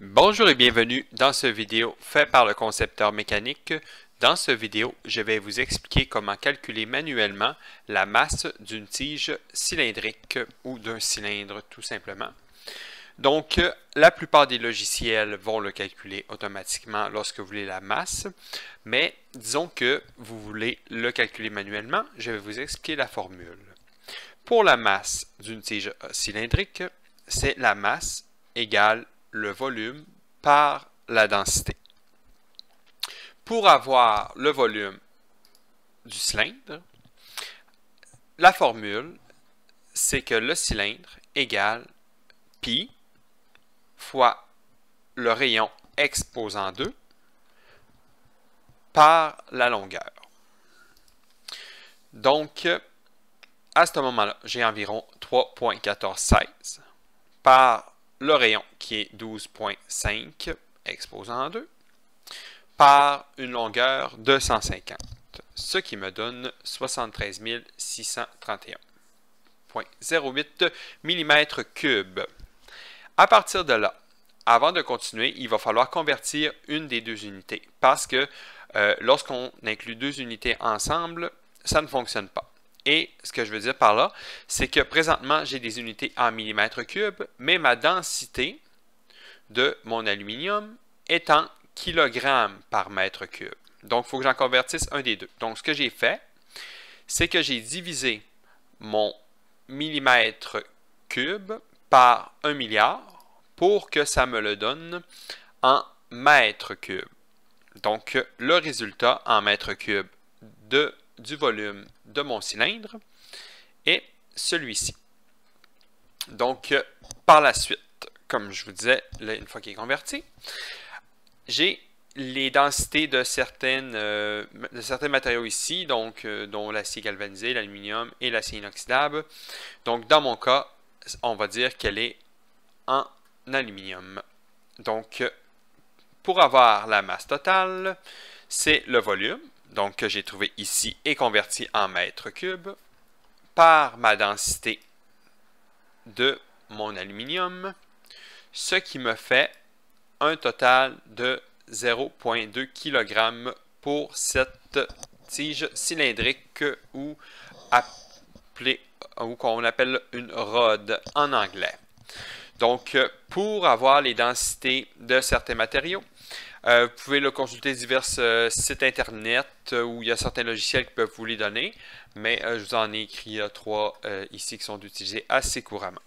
Bonjour et bienvenue dans cette vidéo faite par le concepteur mécanique. Dans cette vidéo, je vais vous expliquer comment calculer manuellement la masse d'une tige cylindrique ou d'un cylindre tout simplement. Donc, la plupart des logiciels vont le calculer automatiquement lorsque vous voulez la masse, mais disons que vous voulez le calculer manuellement, je vais vous expliquer la formule. Pour la masse d'une tige cylindrique, c'est la masse égale le volume par la densité. Pour avoir le volume du cylindre, la formule, c'est que le cylindre égale pi fois le rayon exposant 2 par la longueur. Donc, à ce moment-là, j'ai environ 3,1416 par le rayon qui est 12,5 exposant 2 par une longueur de 150, ce qui me donne 73 631,08 mm3. À partir de là, avant de continuer, il va falloir convertir une des deux unités parce que lorsqu'on inclut deux unités ensemble, ça ne fonctionne pas. Et ce que je veux dire par là, c'est que présentement, j'ai des unités en millimètres cubes, mais ma densité de mon aluminium est en kilogrammes par mètre cube. Donc, il faut que j'en convertisse un des deux. Donc, ce que j'ai fait, c'est que j'ai divisé mon millimètre cube par 1 milliard pour que ça me le donne en mètres cubes. Donc, le résultat en mètres cubes du volume de mon cylindre est celui-ci. Donc, par la suite, comme je vous disais, là, une fois qu'il est converti, j'ai les densités de certains matériaux ici, donc dont l'acier galvanisé, l'aluminium et l'acier inoxydable. Donc, dans mon cas, on va dire qu'elle est en aluminium. Donc, pour avoir la masse totale, c'est le volume, donc que j'ai trouvé ici et converti en mètres cubes, par ma densité de mon aluminium, ce qui me fait un total de 0,2 kg pour cette tige cylindrique ou qu'on appelle une rod en anglais. Donc, pour avoir les densités de certains matériaux, vous pouvez le consulter divers sites internet où il y a certains logiciels qui peuvent vous les donner, mais je vous en ai écrit 3 ici qui sont utilisés assez couramment.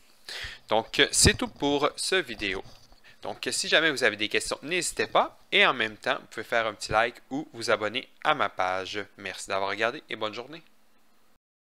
Donc, c'est tout pour cette vidéo. Donc, si jamais vous avez des questions, n'hésitez pas. Et en même temps, vous pouvez faire un petit like ou vous abonner à ma page. Merci d'avoir regardé et bonne journée.